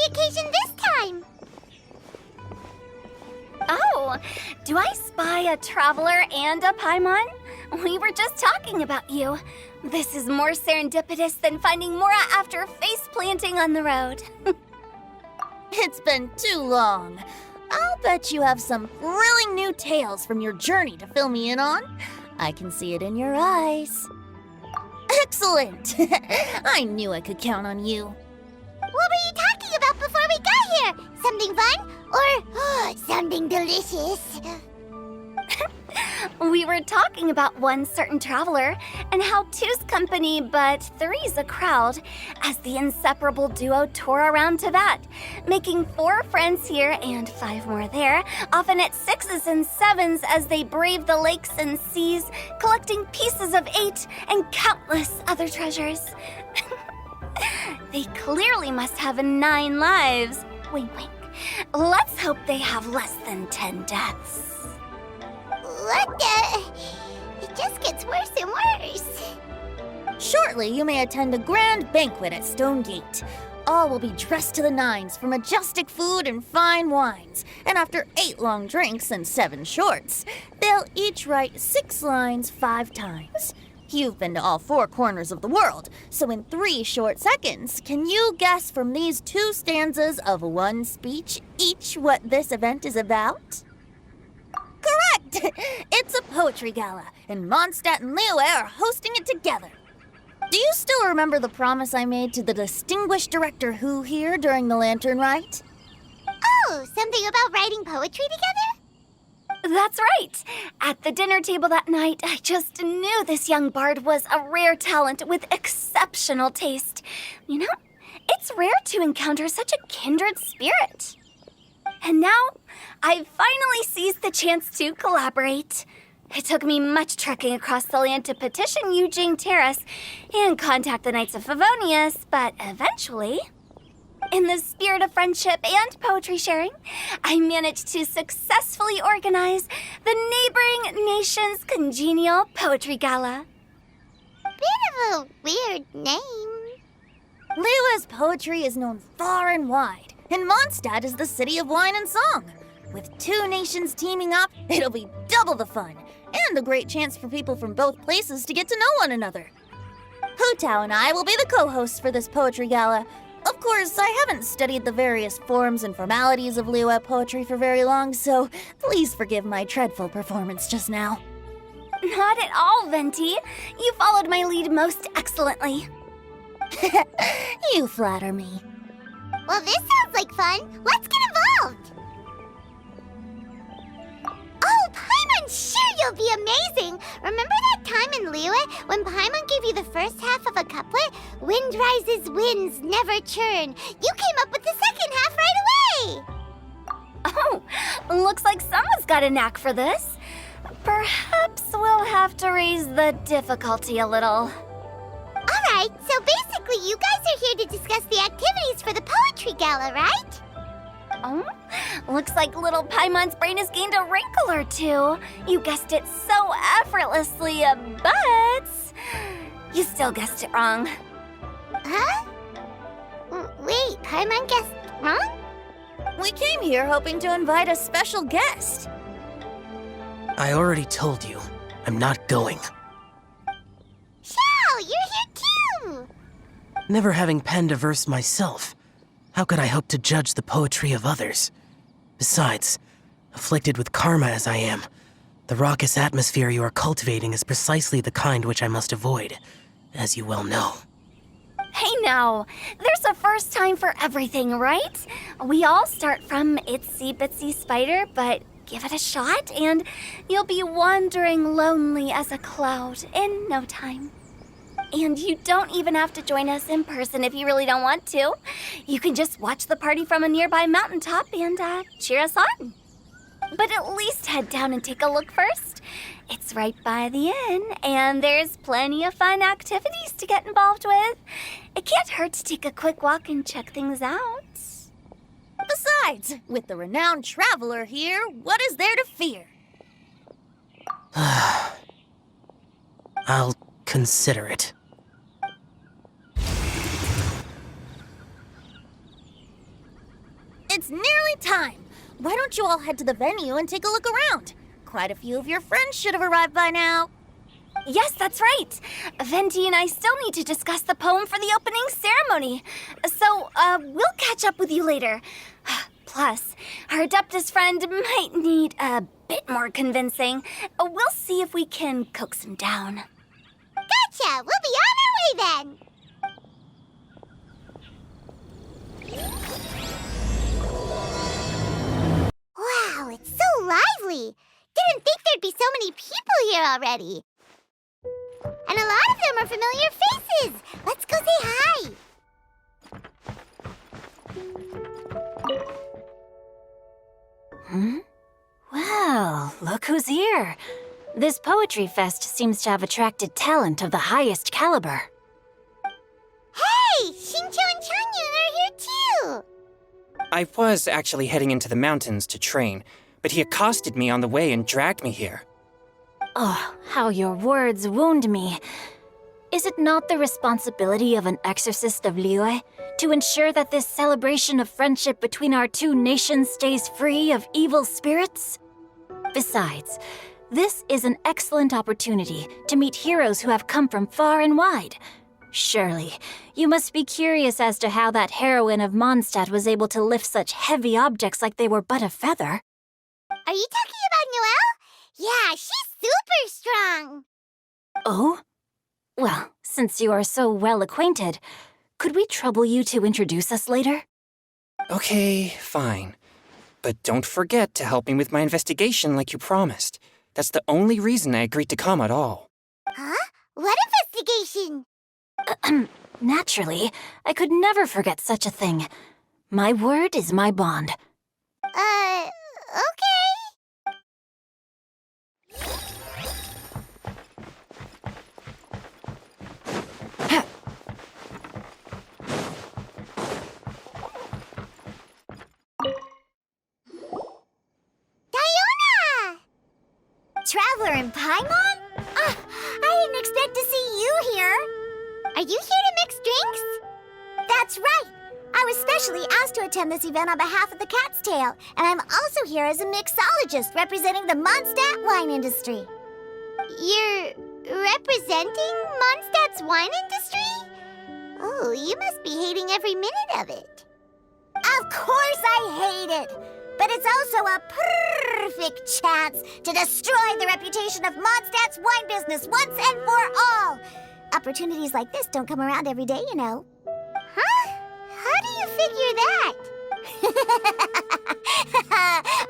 the occasion this time? Oh, do I spy a traveler and a Paimon? We were just talking about you. This is more serendipitous than finding Mora after face planting on the road. It's been too long. I'll bet you have some thrilling new tales from your journey to fill me in on. I can see it in your eyes. Excellent! I knew I could count on you. What were you talking about before we got here? Something fun? Or something delicious? We were talking about one certain traveler and how two's company but three's a crowd as the inseparable duo tour around Tibet, making 4 friends here and 5 more there, often at 6s and 7s as they brave the lakes and seas, collecting pieces of 8 and countless other treasures. They clearly must have 9 lives. Wink, wink. Let's hope they have less than 10 deaths. What the? It just gets worse and worse. Shortly, you may attend a grand banquet at Stone Gate. All will be dressed to the nines for majestic food and fine wines. And after 8 long drinks and 7 shorts, they'll each write 6 lines 5 times. You've been to all 4 corners of the world, so in 3 short seconds, can you guess from these 2 stanzas of 1 speech each what this event is about? Correct! It's a poetry gala, and Mondstadt and Liyue are hosting it together. Do you still remember the promise I made to the distinguished director Hu here during the lantern rite? Oh, something about writing poetry together? That's right. At the dinner table that night, I just knew this young bard was a rare talent with exceptional taste. You know, it's rare to encounter such a kindred spirit. And now, I've finally seized the chance to collaborate. It took me much trekking across the land to petition Yujing Terrace and contact the Knights of Favonius, but eventually, in the spirit of friendship and poetry sharing, I managed to successfully organize the neighboring nation's congenial poetry gala. Bit of a weird name. Liyue's poetry is known far and wide, and Mondstadt is the city of wine and song. With 2 nations teaming up, it'll be double the fun, and a great chance for people from both places to get to know one another. Hu Tao and I will be the co-hosts for this poetry gala. Of course, I haven't studied the various forms and formalities of Liyue poetry for very long, so please forgive my dreadful performance just now. Not at all, Venti. You followed my lead most excellently. You flatter me. Well, this sounds like fun. Let's get involved. Oh, Paimon, sure you'll be amazing. Remember that time in Liyue when Paimon gave you the first half of a couplet? Wind rises, winds never churn. You came up with the second half right away. Oh, looks like someone's got a knack for this. Perhaps we'll have to raise the difficulty a little. All right, so basically you guys are here to discuss the activities for the poetry gala, right? Oh, looks like little Paimon's brain has gained a wrinkle or 2. You guessed it so effortlessly, but you still guessed it wrong. Huh? Wait, Paimon guessed wrong? We came here hoping to invite a special guest. I already told you, I'm not going. Xiao, you're here too! Never having penned a verse myself, how could I hope to judge the poetry of others? Besides, afflicted with karma as I am, the raucous atmosphere you are cultivating is precisely the kind which I must avoid, as you well know. Hey now, there's a first time for everything, right? We all start from itsy bitsy spider, but give it a shot and you'll be wandering lonely as a cloud in no time. And you don't even have to join us in person if you really don't want to. You can just watch the party from a nearby mountaintop and cheer us on. But at least head down and take a look first. It's right by the inn, and there's plenty of fun activities to get involved with. It can't hurt to take a quick walk and check things out. Besides, with the renowned traveler here, what is there to fear? I'll consider it. it's nearly time. Why don't you all head to the venue and take a look around? Quite a few of your friends should have arrived by now. Yes, that's right. Venti and I still need to discuss the poem for the opening ceremony. So, we'll catch up with you later. Plus, our Adeptus friend might need a bit more convincing. We'll see if we can coax him down. Gotcha! We'll be on our way then! Wow, it's so lively! Didn't think there'd be so many people here already. And a lot of them are familiar faces! Let's go say hi! Well, look who's here. This poetry fest seems to have attracted talent of the highest caliber. Hey! Xingchiu and Chongyun are here too! I was actually heading into the mountains to train, but he accosted me on the way and dragged me here. Oh, how your words wound me. Is it not the responsibility of an exorcist of Liyue to ensure that this celebration of friendship between our two nations stays free of evil spirits? Besides, this is an excellent opportunity to meet heroes who have come from far and wide. Surely, you must be curious as to how that heroine of Mondstadt was able to lift such heavy objects like they were but a feather. Are you talking about Noelle? Yeah, she's super strong! Oh? Well, since you are so well acquainted, could we trouble you to introduce us later? Okay, fine. But don't forget to help me with my investigation like you promised. That's the only reason I agreed to come at all. Huh? What investigation? Naturally, I could never forget such a thing. My word is my bond. Okay. Diona! Traveler in Paimon? I didn't expect to see you here. Are you here to mix drinks? That's right. I was specially asked to attend this event on behalf of the Cat's Tail, and I'm also here as a mixologist representing the Mondstadt wine industry. You're representing Mondstadt's wine industry? Oh, you must be hating every minute of it. Of course I hate it! But it's also a perfect chance to destroy the reputation of Mondstadt's wine business once and for all! Opportunities like this don't come around every day, you know. Huh? How do you figure that?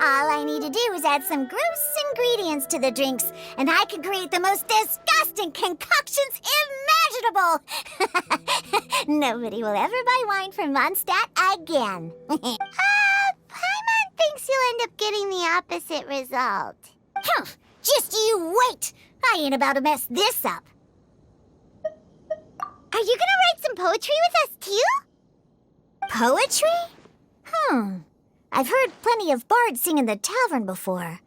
All I need to do is add some gross ingredients to the drinks, and I can create the most disgusting concoctions imaginable! Nobody will ever buy wine from Mondstadt again. Paimon thinks you'll end up getting the opposite result. Just you wait! I ain't about to mess this up. Are you gonna write some poetry with us, too? Poetry? I've heard plenty of bards sing in the tavern before,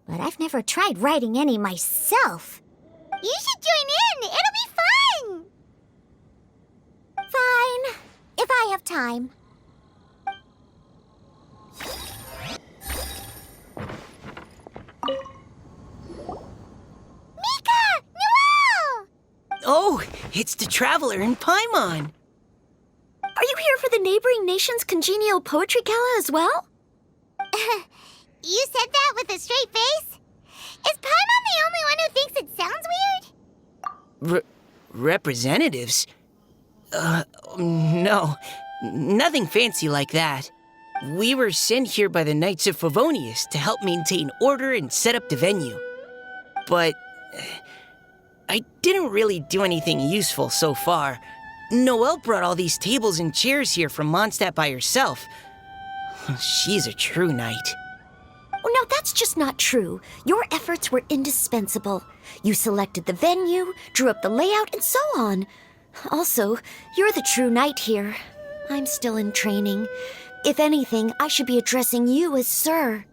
but I've never tried writing any myself. You should join in! It'll be fun! Fine, if I have time. Mika! Noelle! Oh, it's the Traveler in Paimon. Are you here for the neighboring nation's congenial poetry gala as well? You said that with a straight face? Is Paimon the only one who thinks it sounds weird? Representatives? No. Nothing fancy like that. We were sent here by the Knights of Favonius to help maintain order and set up the venue. But I didn't really do anything useful so far. Noelle brought all these tables and chairs here from Mondstadt by herself. She's a true knight. Oh, no, that's just not true. Your efforts were indispensable. You selected the venue, drew up the layout, and so on. Also, you're the true knight here. I'm still in training. If anything, I should be addressing you as sir.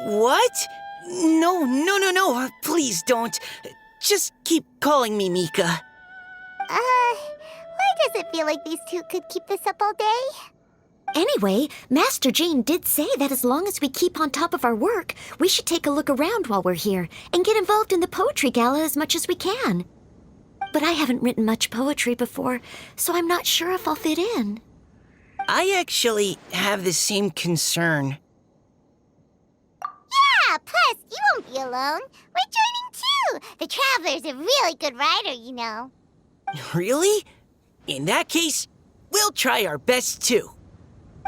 What? No. Please don't. Just keep calling me Mika. Why does it feel like these two could keep this up all day? Anyway, Master Jean did say that as long as we keep on top of our work, we should take a look around while we're here and get involved in the poetry gala as much as we can. But I haven't written much poetry before, so I'm not sure if I'll fit in. I actually have the same concern. Yeah, plus, you won't be alone. We're joining too. The Traveler's a really good writer, you know. Really? In that case, we'll try our best too.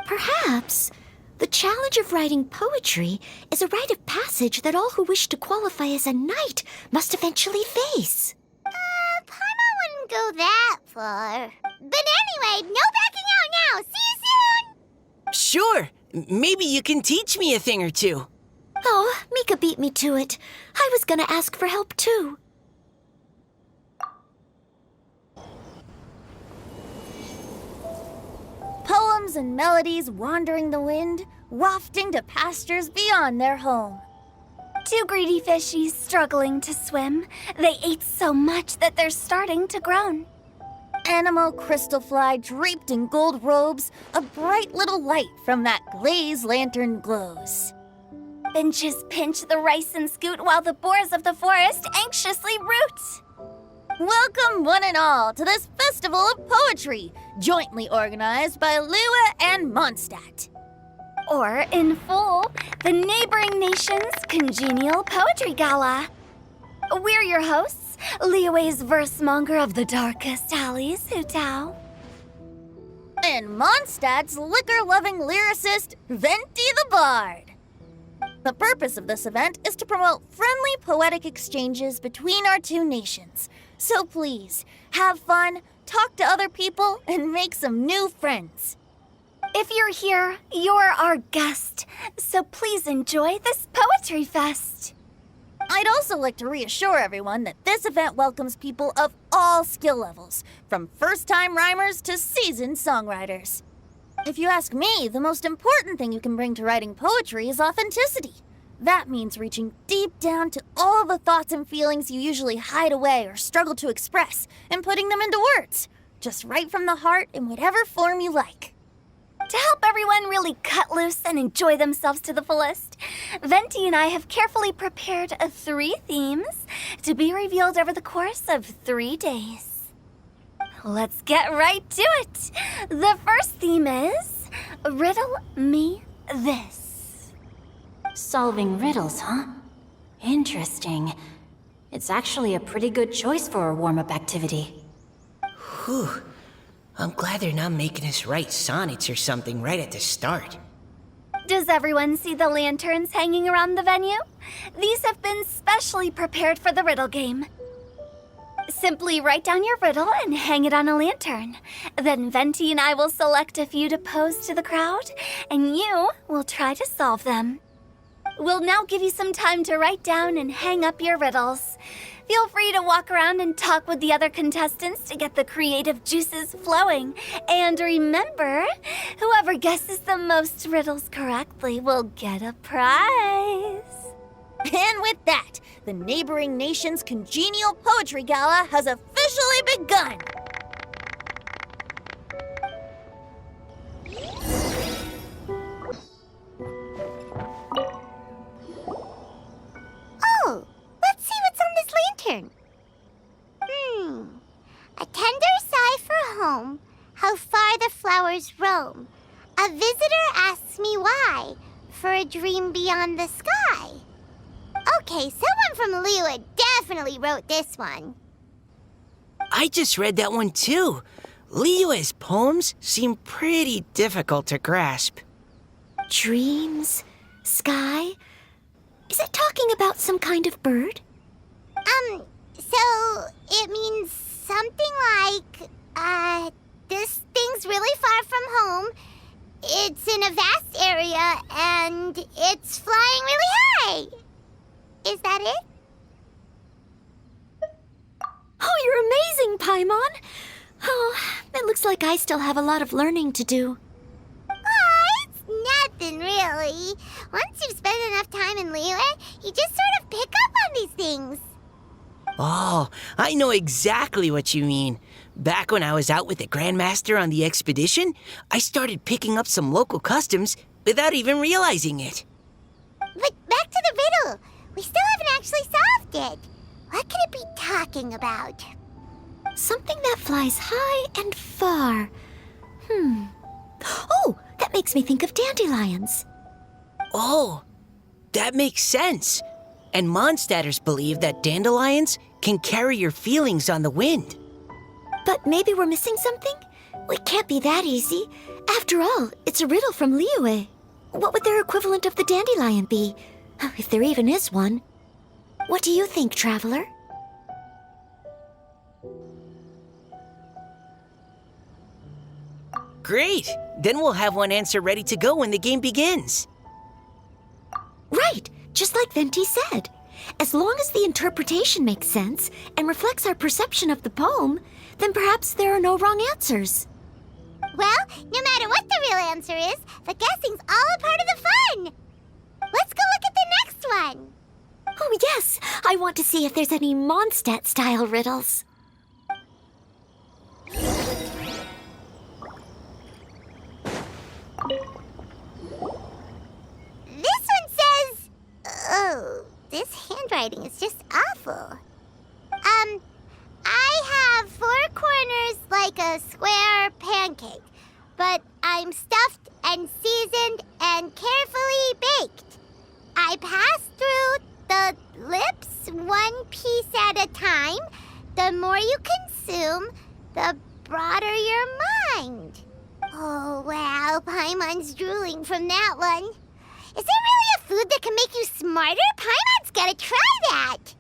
Perhaps the challenge of writing poetry is a rite of passage that all who wish to qualify as a knight must eventually face. Paimon wouldn't go that far. But anyway, no backing out now. See you soon! Sure, maybe you can teach me a thing or two. Oh, Mika beat me to it. I was gonna ask for help too. Poems and melodies wandering the wind, wafting to pastures beyond their home. Two greedy fishies struggling to swim. They ate so much that they're starting to groan. Animal crystal fly draped in gold robes, a bright little light from that glazed lantern glows. Finches pinch the rice and scoot while the boars of the forest anxiously root. Welcome one and all to this festival of poetry, jointly organized by Liyue and Mondstadt. Or, in full, the neighboring nation's congenial poetry gala. We're your hosts, Liyue's verse monger of the darkest alleys, Hu Tao. And Mondstadt's liquor-loving lyricist, Venti the Bard. The purpose of this event is to promote friendly poetic exchanges between our two nations. So please, have fun, talk to other people, and make some new friends. If you're here, you're our guest, so please enjoy this poetry fest. I'd also like to reassure everyone that this event welcomes people of all skill levels, from first-time rhymers to seasoned songwriters. If you ask me, the most important thing you can bring to writing poetry is authenticity. That means reaching deep down to all the thoughts and feelings you usually hide away or struggle to express and putting them into words. Just write from the heart in whatever form you like. To help everyone really cut loose and enjoy themselves to the fullest, Venti and I have carefully prepared 3 themes to be revealed over the course of 3 days. Let's get right to it. The first theme is Riddle Me This. Solving riddles, huh? Interesting. It's actually a pretty good choice for a warm-up activity. Whew. I'm glad they're not making us write sonnets or something right at the start. Does everyone see the lanterns hanging around the venue? These have been specially prepared for the riddle game. Simply write down your riddle and hang it on a lantern. Then Venti and I will select a few to pose to the crowd, and you will try to solve them. We'll now give you some time to write down and hang up your riddles. Feel free to walk around and talk with the other contestants to get the creative juices flowing. And remember, whoever guesses the most riddles correctly will get a prize. And with that, the neighboring nation's congenial poetry gala has officially begun. Oh, let's see what's on this lantern. A tender sigh for home, how far the flowers roam. A visitor asks me why, for a dream beyond the sky. Okay, someone from Liyue definitely wrote this one. I just read that one too. Liyue's poems seem pretty difficult to grasp. Dreams? Sky? Is it talking about some kind of bird? So it means something like, this thing's really far from home. It's in a vast area, and it's flying really high. Is that it? Oh, you're amazing, Paimon! Oh, it looks like I still have a lot of learning to do. It's nothing really. Once you've spent enough time in Liyue, you just sort of pick up on these things. Oh, I know exactly what you mean. Back when I was out with the Grandmaster on the expedition, I started picking up some local customs without even realizing it. But back to the riddle. We still haven't actually solved it. What could it be talking about? Something that flies high and far. Oh, that makes me think of dandelions. Oh, that makes sense. And Mondstadters believe that dandelions can carry your feelings on the wind. But maybe we're missing something? It can't be that easy. After all, it's a riddle from Liyue. What would their equivalent of the dandelion be? If there even is one. What do you think, Traveler? Great! Then we'll have one answer ready to go when the game begins. Right, just like Venti said. As long as the interpretation makes sense and reflects our perception of the poem, then perhaps there are no wrong answers. Well, no matter what the real answer is, the guessing's all a part of the fun. Let's go look at the next one. Oh yes, I want to see if there's any Mondstadt-style riddles. This one says... Oh, this handwriting is just awful. I have 4 corners like a square pancake, but I'm stuffed and seasoned and carefully baked. I pass through the lips 1 piece at a time. The more you consume, the broader your mind. Oh, wow, Paimon's drooling from that one. Is there really a food that can make you smarter? Paimon's gotta try that.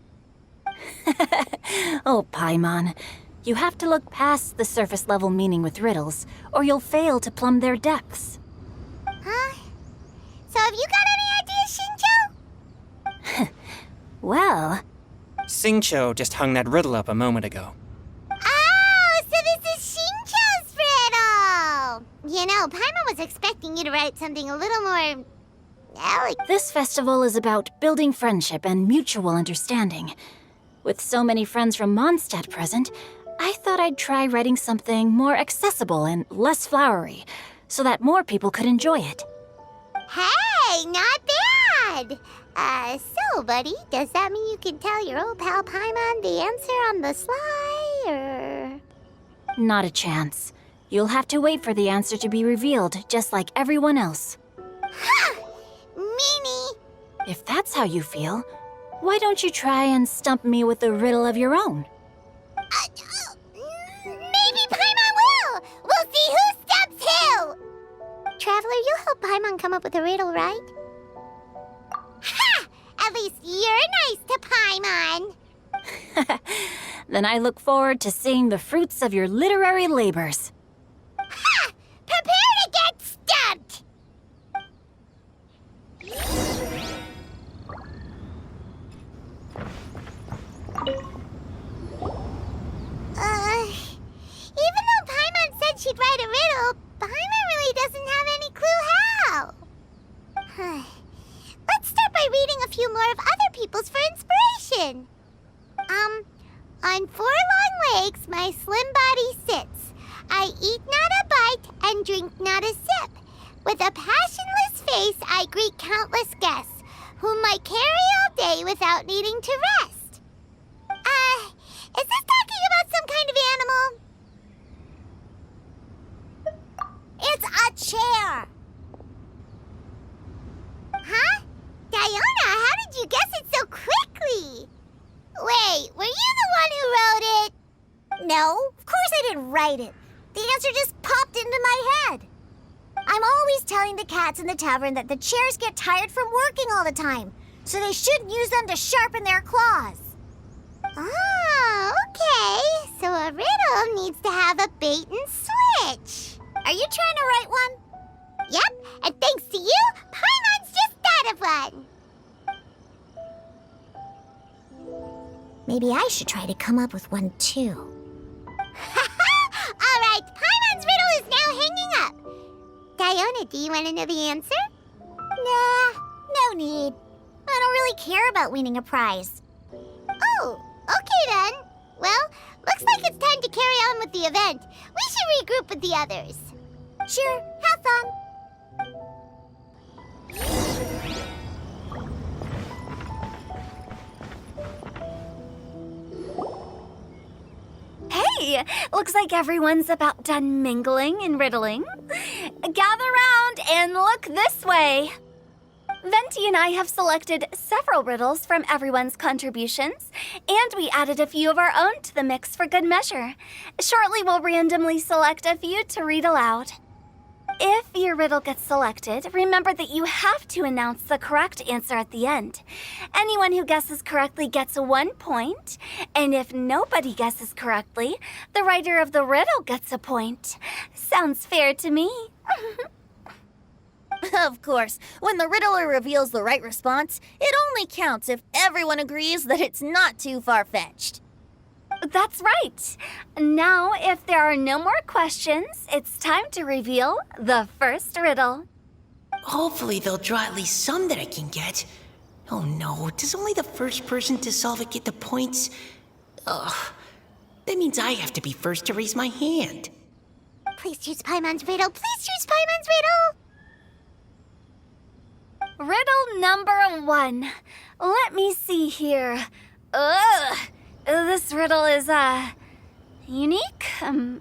Oh, Paimon. You have to look past the surface-level meaning with riddles, or you'll fail to plumb their depths. Huh? So have you got any ideas, Xingchiu? Well, Xingchiu just hung that riddle up a moment ago. Oh, so this is Xingchiu's riddle! You know, Paimon was expecting you to write something a little more... elegant. this festival is about building friendship and mutual understanding. With so many friends from Mondstadt present, I thought I'd try writing something more accessible and less flowery, so that more people could enjoy it. Hey, not bad! So, buddy, does that mean you can tell your old pal Paimon the answer on the sly, or...? Not a chance. You'll have to wait for the answer to be revealed, just like everyone else. Ha! Meanie! If that's how you feel, why don't you try and stump me with a riddle of your own? Maybe Paimon will! We'll see who stumps who! Traveler, you'll help Paimon come up with a riddle, right? Ha! At least you're nice to Paimon! Then I look forward to seeing the fruits of your literary labors. Ha! Prepare to get stumped! Even though Paimon said she'd write a riddle, Paimon really doesn't have any clue how. Let's start by reading a few more of other people's for inspiration. On 4 long legs my slim body sits. I eat not a bite and drink not a sip. With a passionless face I greet countless guests, whom I carry all day without needing to rest. Is this talking about some kind of animal? It's a chair. Huh? Diona, how did you guess it so quickly? Wait, were you the one who wrote it? No, of course I didn't write it. The answer just popped into my head. I'm always telling the cats in the tavern that the chairs get tired from working all the time, so they shouldn't use them to sharpen their claws. Oh, okay. So a riddle needs to have a bait and switch. Are you trying to write one? Yep, and thanks to you, Paimon's just thought of one. Maybe I should try to come up with one too. All right, Paimon's riddle is now hanging up. Diona, do you want to know the answer? Nah, no need. I don't really care about winning a prize. Oh, okay then. Well, looks like it's time to carry on with the event. We should regroup with the others. Sure. Have fun. Hey, looks like everyone's about done mingling and riddling. Gather round and look this way. Venti and I have selected several riddles from everyone's contributions, and we added a few of our own to the mix for good measure. Shortly, we'll randomly select a few to read aloud. If your riddle gets selected, remember that you have to announce the correct answer at the end. Anyone who guesses correctly gets 1 point, and if nobody guesses correctly, the writer of the riddle gets a point. Sounds fair to me. Of course, when the riddler reveals the right response, it only counts if everyone agrees that it's not too far-fetched. That's right. Now, if there are no more questions, it's time to reveal the first riddle. Hopefully they'll draw at least some that I can get. Oh no, does only the first person to solve it get the points? Ugh, that means I have to be first to raise my hand. Please choose Paimon's riddle. Please choose Paimon's riddle. Riddle number 1. Let me see here. Ugh. This riddle is, unique,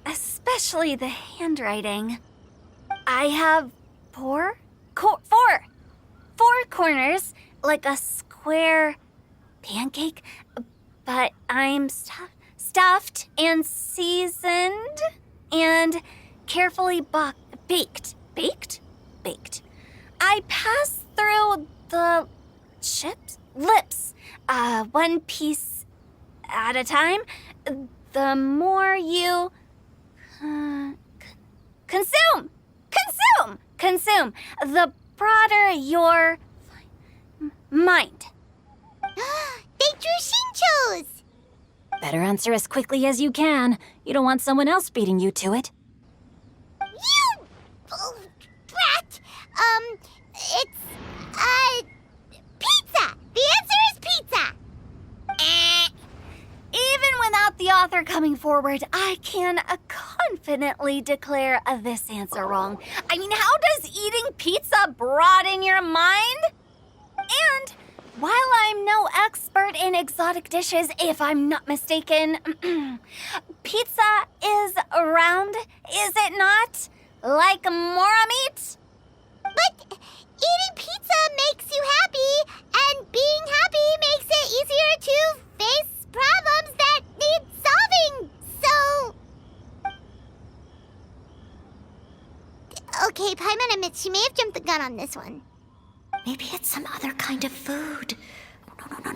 especially the handwriting. I have four corners, like a square pancake, but I'm stuffed and seasoned and carefully baked. Baked. I pass through the lips, one piece at a time. The more you consume, the broader your mind. They drew Xingchius! Better answer as quickly as you can. You don't want someone else beating you to it. You brat! It's, pizza! The answer is pizza! Even without the author coming forward, I can confidently declare this answer wrong. I mean, how does eating pizza broaden your mind? And while I'm no expert in exotic dishes, if I'm not mistaken, pizza is round, is it not? Like mora meat? But eating pizza makes you happy, and being happy makes it easier to face problems that need solving, so... Okay, Paimon admits she may have jumped the gun on this one. Maybe it's some other kind of food.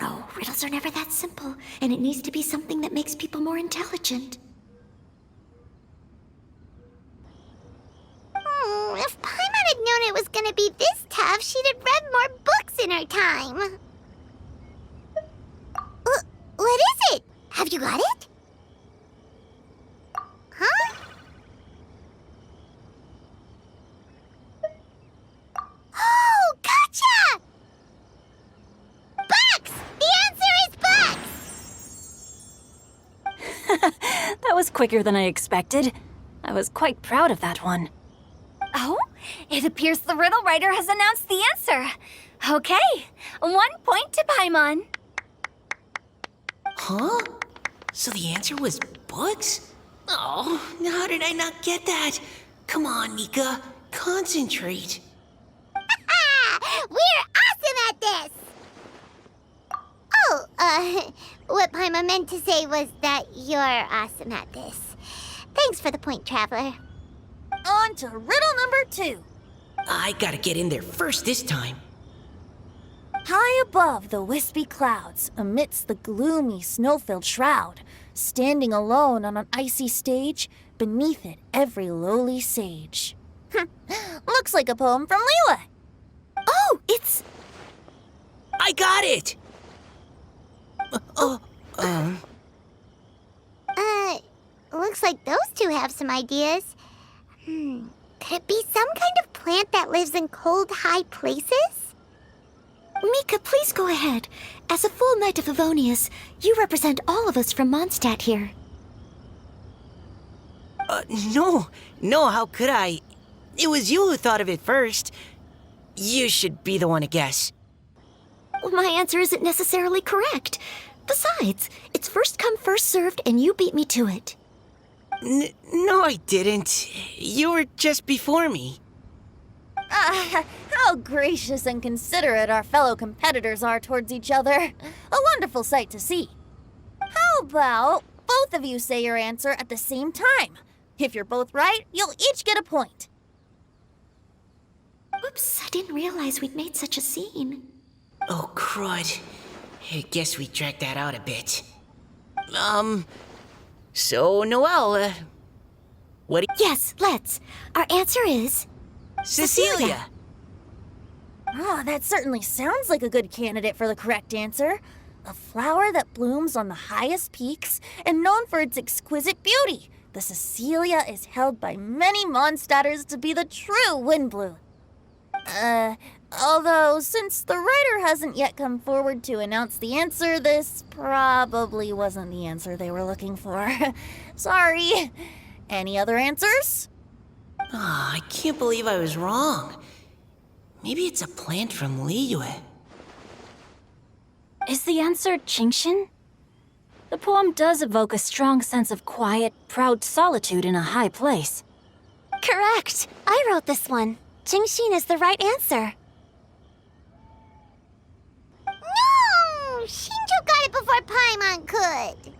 No. Riddles are never that simple, and it needs to be something that makes people more intelligent. If Paimon had known it was gonna be this tough, she'd have read more books in her time. What is it? Have you got it? Huh? Oh, gotcha! Bucks! The answer is bucks! That was quicker than I expected. I was quite proud of that one. Oh, it appears the riddle writer has announced the answer. Okay, 1 point to Paimon. Huh? So the answer was books? Oh, how did I not get that? Come on, Mika, concentrate. We're awesome at this! Oh, what Paimon meant to say was that you're awesome at this. Thanks for the point, Traveler. On to riddle number 2. I gotta get in there first this time. High above the wispy clouds, amidst the gloomy snow-filled shroud, standing alone on an icy stage, beneath it every lowly sage. Looks like a poem from Liyue. Oh, it's... I got it! Looks like those two have some ideas. Could it be some kind of plant that lives in cold, high places? Mika, please go ahead. As a full Knight of Favonius, you represent all of us from Mondstadt here. No, how could I? It was you who thought of it first. You should be the one to guess. Well, my answer isn't necessarily correct. Besides, it's first come, first served, and you beat me to it. No, I didn't. You were just before me. How gracious and considerate our fellow competitors are towards each other. A wonderful sight to see. How about both of you say your answer at the same time? If you're both right, you'll each get a point. Oops, I didn't realize we'd made such a scene. Oh, crud. I guess we dragged that out a bit. So, Noelle, what do Yes, let's. Our answer is... Cecilia! Oh, that certainly sounds like a good candidate for the correct answer. A flower that blooms on the highest peaks and known for its exquisite beauty. The Cecilia is held by many Mondstadters to be the true windbloom. Although, since the writer hasn't yet come forward to announce the answer, this probably wasn't the answer they were looking for. Sorry. Any other answers? I can't believe I was wrong. Maybe it's a plant from Liyue. Is the answer Xingchiu? The poem does evoke a strong sense of quiet, proud solitude in a high place. Correct. I wrote this one. Xingxiu is the right answer. No! Xingchiu got it before Paimon could.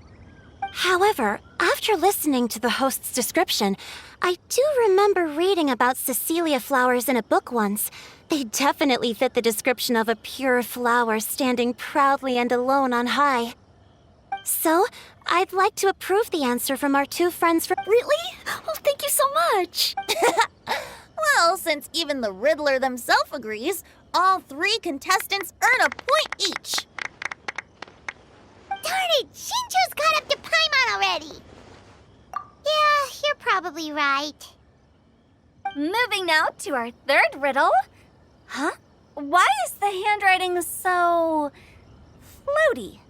However, after listening to the host's description, I do remember reading about Cecilia flowers in a book once. They definitely fit the description of a pure flower standing proudly and alone on high. So, I'd like to approve the answer from our two friends from— Really? Oh, thank you so much. Well, since even the Riddler themselves agrees, all three contestants earn a point each. Darn it! Xingqiu's caught up to Paimon already! Yeah, you're probably right. Moving now to our third riddle. Huh? Why is the handwriting so floaty?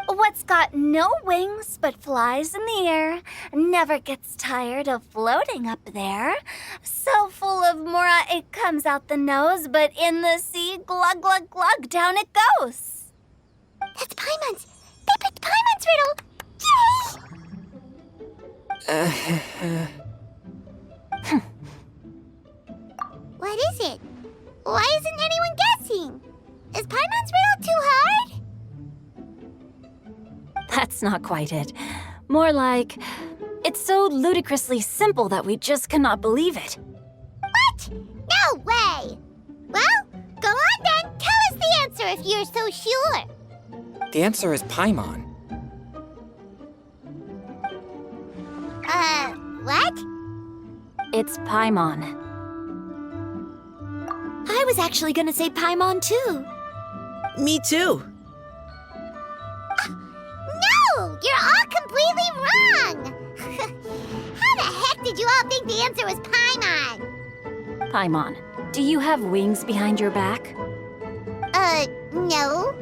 What's got no wings but flies in the air, never gets tired of floating up there. So full of mora it comes out the nose, but in the sea, glug glug glug, down it goes. That's Paimon's! They picked Paimon's riddle! Yay! What is it? Why isn't anyone guessing? Is Paimon's riddle too hard? That's not quite it. More like, it's so ludicrously simple that we just cannot believe it. What? No way! Well, go on then. Tell us the answer if you're so sure. The answer is Paimon. What? It's Paimon. I was actually gonna say Paimon too. Me too. No! You're all completely wrong! How the heck did you all think the answer was Paimon? Paimon, do you have wings behind your back? No.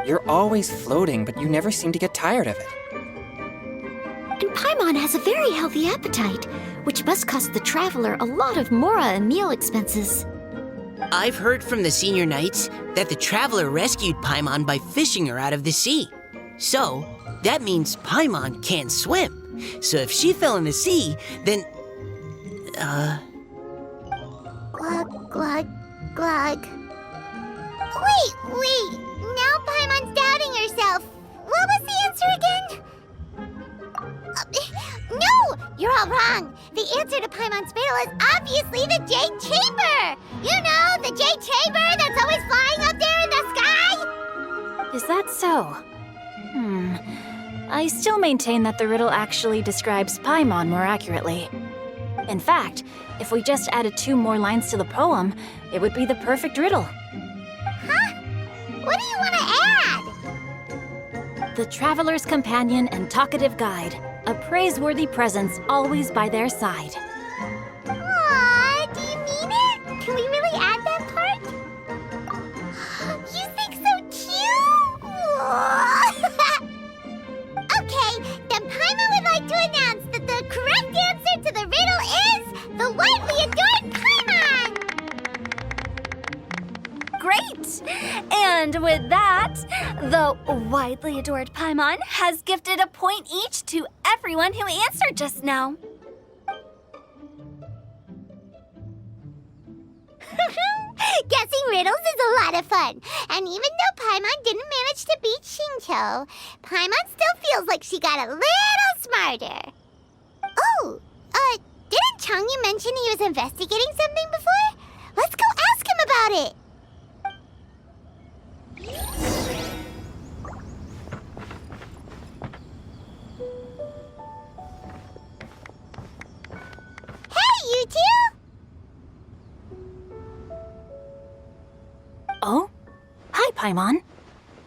You're always floating, but you never seem to get tired of it. And Paimon has a very healthy appetite, which must cost the traveler a lot of mora and meal expenses. I've heard from the senior knights that the traveler rescued Paimon by fishing her out of the sea. So, that means Paimon can't swim. So if she fell in the sea, then... Glug, glug, glug. Wait! Now Paimon's doubting herself. What was the answer again? No! You're all wrong. The answer to Paimon's riddle is obviously the jade chamber! You know, the jade chamber that's always flying up there in the sky? Is that so? I still maintain that the riddle actually describes Paimon more accurately. In fact, if we just added 2 more lines to the poem, it would be the perfect riddle. Huh? What do you want to add? The traveler's companion and talkative guide, a praiseworthy presence always by their side. Aw, do you mean it? Can we really add that part? You think so too? Okay, then Paimon would like to announce that And with that, the widely adored Paimon has gifted a point each to everyone who answered just now. Guessing riddles is a lot of fun. And even though Paimon didn't manage to beat Xingchiu, Paimon still feels like she got a little smarter. Oh, didn't Chongyun mention he was investigating something before? Let's go ask him about it. Hey, you two! Oh? Hi, Paimon.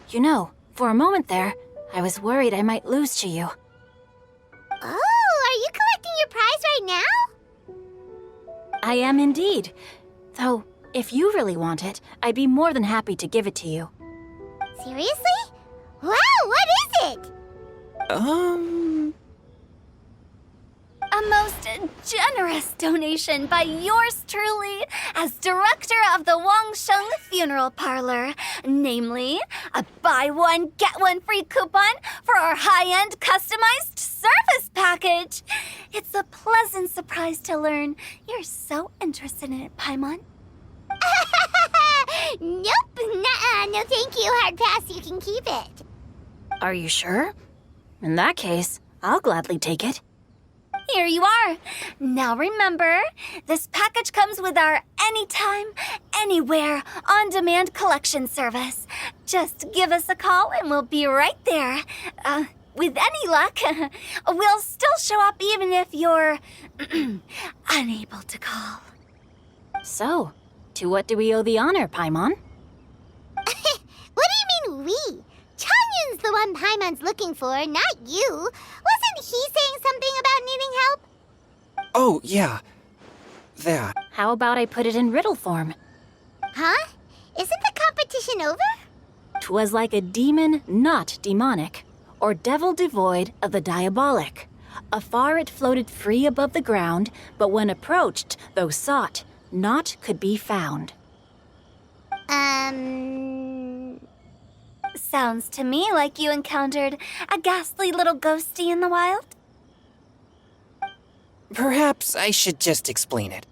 You know, for a moment there, I was worried I might lose to you. Oh, are you collecting your prize right now? I am indeed. Though, if you really want it, I'd be more than happy to give it to you. Seriously? Wow, what is it? A most generous donation by yours truly as director of the Wangsheng Funeral Parlor. Namely, a buy one, get one free coupon for our high-end customized service package. It's a pleasant surprise to learn you're so interested in it, Paimon. Nope, nuh-uh, no thank you, hard pass, you can keep it. Are you sure? In that case, I'll gladly take it. Here you are. Now remember, this package comes with our anytime, anywhere, on-demand collection service. Just give us a call and we'll be right there. With any luck, we'll still show up even if you're unable to call. So, to what do we owe the honor, Paimon? What do you mean we? Chongyun's the one Paimon's looking for, not you. Wasn't he saying something about needing help? Oh, yeah. That. How about I put it in riddle form? Huh? Isn't the competition over? 'Twas like a demon not demonic, or devil devoid of the diabolic. Afar it floated free above the ground, but when approached, though sought, naught could be found. Sounds to me like you encountered a ghastly little ghostie in the wild. Perhaps I should just explain it.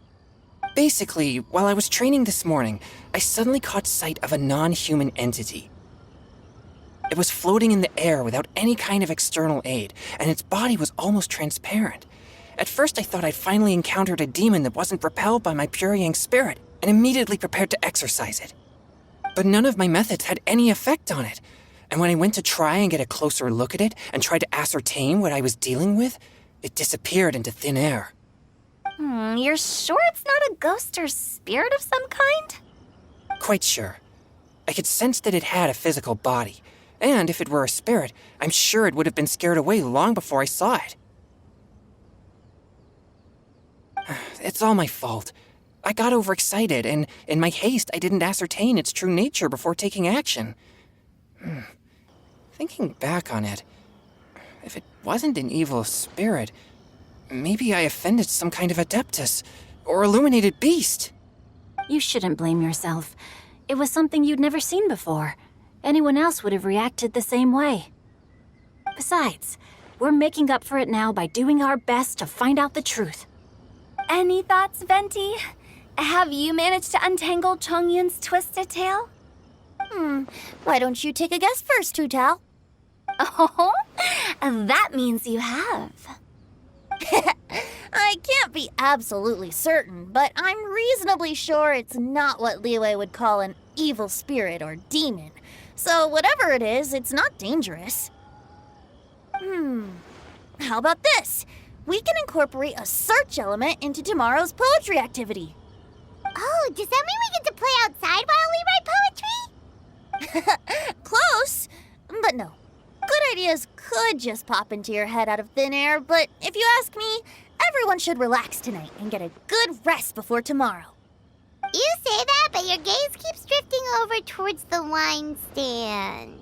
Basically, while I was training this morning, I suddenly caught sight of a non-human entity. It was floating in the air without any kind of external aid, and its body was almost transparent. At first I thought I'd finally encountered a demon that wasn't repelled by my pure yang spirit, and immediately prepared to exorcise it. But none of my methods had any effect on it, and when I went to try and get a closer look at it and try to ascertain what I was dealing with, it disappeared into thin air. You're sure it's not a ghost or spirit of some kind? Quite sure. I could sense that it had a physical body, and if it were a spirit, I'm sure it would have been scared away long before I saw it. It's all my fault. I got overexcited, and in my haste, I didn't ascertain its true nature before taking action. Thinking back on it, if it wasn't an evil spirit, maybe I offended some kind of adeptus or illuminated beast. You shouldn't blame yourself. It was something you'd never seen before. Anyone else would have reacted the same way. Besides, we're making up for it now by doing our best to find out the truth. Any thoughts, Venti? Have you managed to untangle Chongyun's twisted tail? Why don't you take a guess first, Hu Tao? Oh, that means you have. I can't be absolutely certain, but I'm reasonably sure it's not what Liyue would call an evil spirit or demon. So whatever it is, it's not dangerous. How about this? We can incorporate a search element into tomorrow's poetry activity. Oh, does that mean we get to play outside while we write poetry? Close, but no. Good ideas could just pop into your head out of thin air, but if you ask me, everyone should relax tonight and get a good rest before tomorrow. You say that, but your gaze keeps drifting over towards the wine stand.